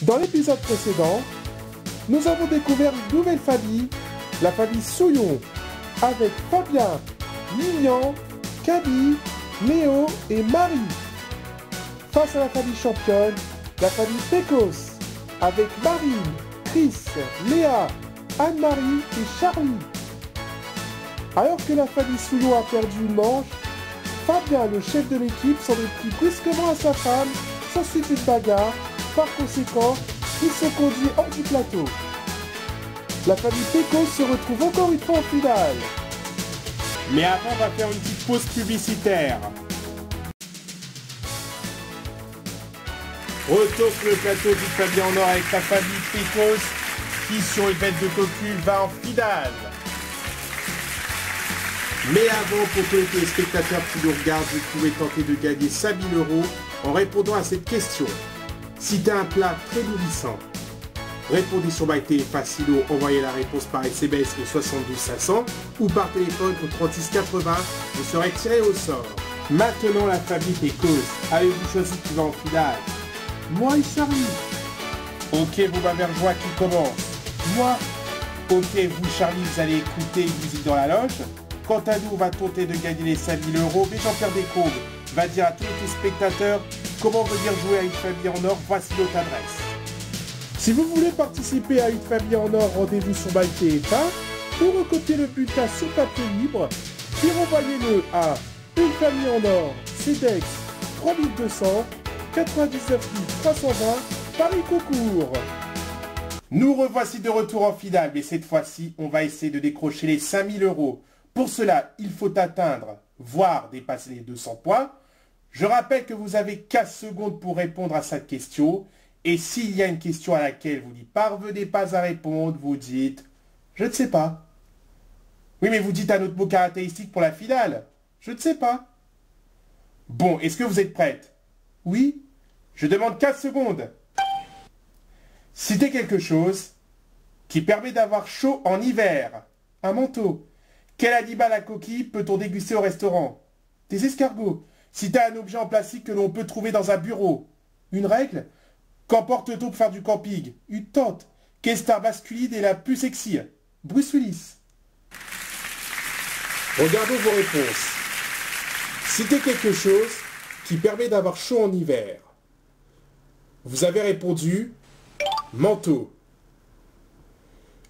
Dans l'épisode précédent, nous avons découvert une nouvelle famille, la famille Souillon, avec Fabien, Mignon, Camille, Léo et Marie. Face à la famille championne, la famille Pécos, avec Marine, Chris, Léa, Anne-Marie et Charlie. Alors que la famille Souillon a perdu une manche, Fabien, le chef de l'équipe, s'en est pris brusquement à sa femme, sans suite une bagarre. Par conséquent, il se conduit hors du plateau. La famille Pécos se retrouve encore une fois en finale. Mais avant, on va faire une petite pause publicitaire. Retour sur le plateau du Fabien en or avec la famille Pécos qui, sur une bête de cocu, va en finale. Mais avant, pour tous les téléspectateurs qui nous regardent, vous pouvez tenter de gagner 5000 € en répondant à cette question. Citez un plat très nourrissant. Répondez sur MyTélé Facilo, envoyez la réponse par SMS au 72 500 ou par téléphone au 36 80, vous serez tiré au sort. Maintenant la famille Pécos, avez-vous choisi qui va en finale? Moi et Charlie. Ok, vous m'avez rejoint, qui commence? Moi. Ok, vous Charlie, vous allez écouter une musique dans la loge. Quant à nous, on va tenter de gagner les 5000 €, mais Jean-Pierre Descombes va dire à tous les spectateurs comment venir jouer à une famille en or. Voici notre adresse. Si vous voulez participer à une famille en or, rendez-vous sur MyTF1 ou recopiez le bulletin sur papier libre, puis renvoyez-le à Une famille en or, CEDEX 3200 99 320 Paris Concours. Nous revoici de retour en finale, mais cette fois-ci, on va essayer de décrocher les 5000 €. Pour cela, il faut atteindre, voire dépasser les 200 points. Je rappelle que vous avez 15 secondes pour répondre à cette question. Et s'il y a une question à laquelle vous n'y parvenez pas à répondre, vous dites « Je ne sais pas ». Oui, mais vous dites un autre mot caractéristique pour la finale. « Je ne sais pas ». Bon, est-ce que vous êtes prête? Oui. Je demande 15 secondes. Citez quelque chose qui permet d'avoir chaud en hiver. Un manteau. Quel animal à coquille peut-on déguster au restaurant? Des escargots. Citez un objet en plastique que l'on peut trouver dans un bureau. Une règle? Qu'emporte-t-on pour faire du camping? Une tente. Quelle star masculine est la plus sexy? Bruce Willis. Regardons vos réponses. Citez quelque chose qui permet d'avoir chaud en hiver. Vous avez répondu manteau.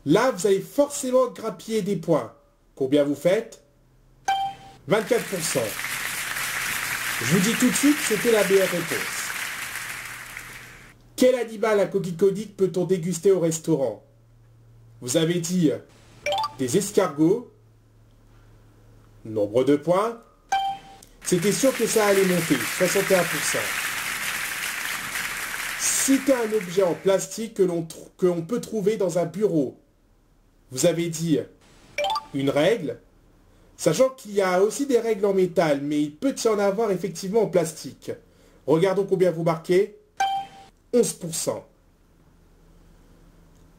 Là, vous allez forcément grappiller des points. Combien vous faites? 24%. Je vous dis tout de suite, c'était la meilleure réponse. Quel animal à coquille conique peut-on déguster au restaurant? Vous avez dit des escargots. Nombre de points. C'était sûr que ça allait monter, 61%. Citez un objet en plastique que l'on peut trouver dans un bureau. Vous avez dit une règle. Sachant qu'il y a aussi des règles en métal, mais il peut y en avoir effectivement en plastique. Regardons combien vous marquez. 11%.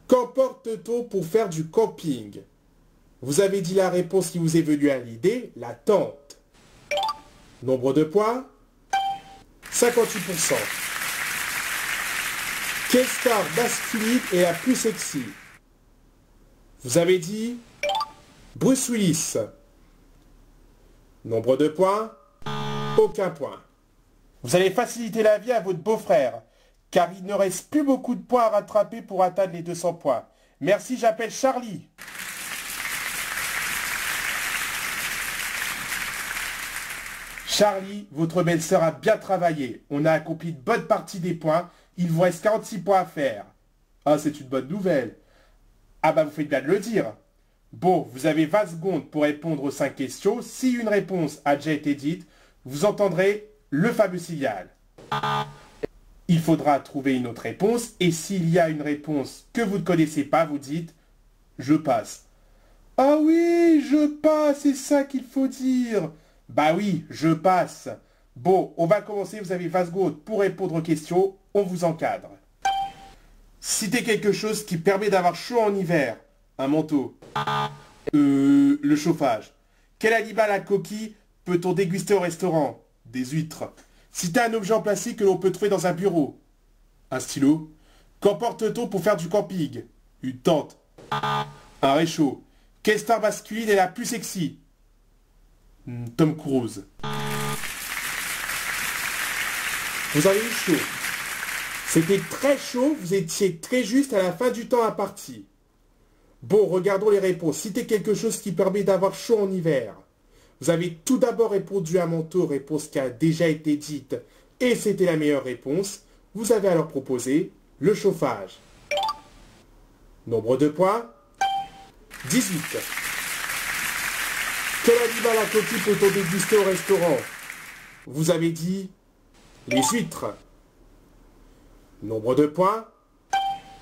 Qu'emporte-t-on pour faire du camping? Vous avez dit la réponse qui vous est venue à l'idée, la tente. Nombre de points? 58%. Quelle star masculine est la plus sexy? Vous avez dit Bruce Willis. Nombre de points? Aucun point. Vous allez faciliter la vie à votre beau-frère, car il ne reste plus beaucoup de points à rattraper pour atteindre les 200 points. Merci, j'appelle Charlie. Charlie, votre belle-sœur a bien travaillé. On a accompli une bonne partie des points. Il vous reste 46 points à faire. Ah, c'est une bonne nouvelle. Ah bah, vous faites bien de le dire. Bon, vous avez 20 secondes pour répondre aux 5 questions. Si une réponse a déjà été dite, vous entendrez le fameux signal. Il faudra trouver une autre réponse. Et s'il y a une réponse que vous ne connaissez pas, vous dites « Je passe ». Ah oui, je passe, c'est ça qu'il faut dire. Bah oui, je passe. Bon, on va commencer, vous avez 20 secondes pour répondre aux questions, on vous encadre. Citez quelque chose qui permet d'avoir chaud en hiver. Un manteau. Le chauffage. Quel animal à coquille peut-on déguster au restaurant? Des huîtres. Citez un objet en plastique que l'on peut trouver dans un bureau. Un stylo. Qu'emporte-t-on pour faire du camping? Une tente. Un réchaud. Quelle star masculine est la plus sexy? Tom Cruise. Vous avez eu chaud. C'était très chaud, vous étiez très juste à la fin du temps imparti. Bon, regardons les réponses. Citez quelque chose qui permet d'avoir chaud en hiver. Vous avez tout d'abord répondu à manteau, réponse qui a déjà été dite, et c'était la meilleure réponse. Vous avez alors proposé le chauffage. Nombre de points, 18. Quel animal aquatique peut-on déguster au restaurant? Vous avez dit les huîtres. Nombre de points,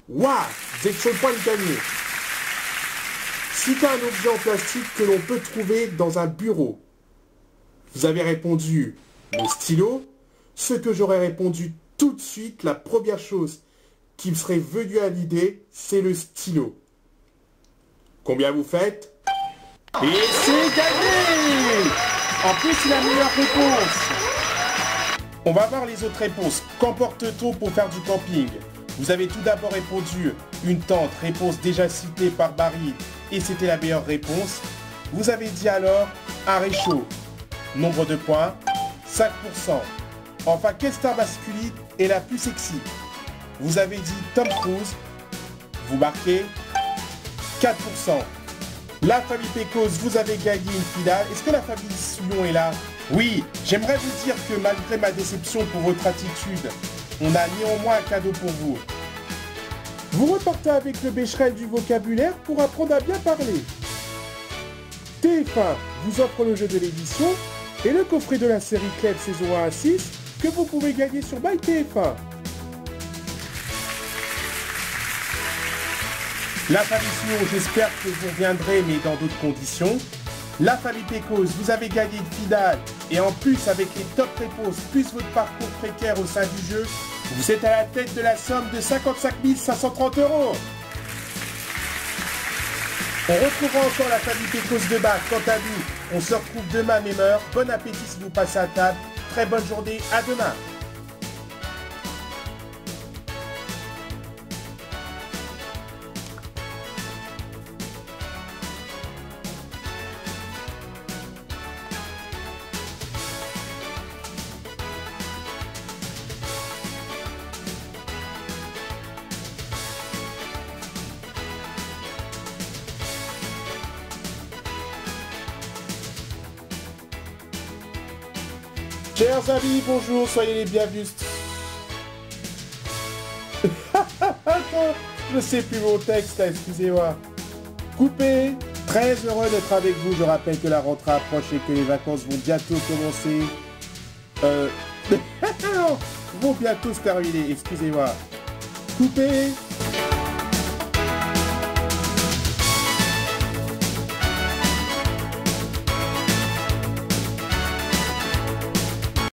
waouh, vous êtes sur le point de gagner. Citez un objet en plastique que l'on peut trouver dans un bureau. Vous avez répondu le stylo. Ce que j'aurais répondu tout de suite, la première chose qui me serait venue à l'idée, c'est le stylo. Combien vous faites? Et c'est gagné! En plus, c'est la meilleure réponse. On va voir les autres réponses. Qu'emporte-t-on pour faire du camping? Vous avez tout d'abord répondu une tente, réponse déjà citée par Barry, et c'était la meilleure réponse. Vous avez dit alors un réchaud. Nombre de points, 5%. Enfin, quelle star masculine est la plus sexy? Vous avez dit Tom Cruise. Vous marquez 4%. La famille Pécose, vous avez gagné une finale. Est-ce que la famille Souillon est là? Oui, j'aimerais vous dire que malgré ma déception pour votre attitude, on a néanmoins un cadeau pour vous. Vous repartez avec le Becherel du vocabulaire pour apprendre à bien parler. TF1 vous offre le jeu de l'édition et le coffret de la série Club saison 1 à 6 que vous pouvez gagner sur MyTF1. La famille Souillon, j'espère que vous reviendrez, mais dans d'autres conditions. La famille Pécose, vous avez gagné une finale. Et en plus, avec les top réponses, plus votre parcours précaire au sein du jeu, vous êtes à la tête de la somme de 55 530 €. On retrouvera encore la famille Pécose de bas. Quant à nous, on se retrouve demain même heure. Bon appétit si vous passez à table. Très bonne journée, à demain. Chers amis, bonjour, soyez les bienvenus. Attends, je sais plus mon texte là, excusez-moi. Coupé, très heureux d'être avec vous. Je rappelle que la rentrée approche et que les vacances vont bientôt commencer. Vont bientôt se terminer, excusez-moi. Coupé.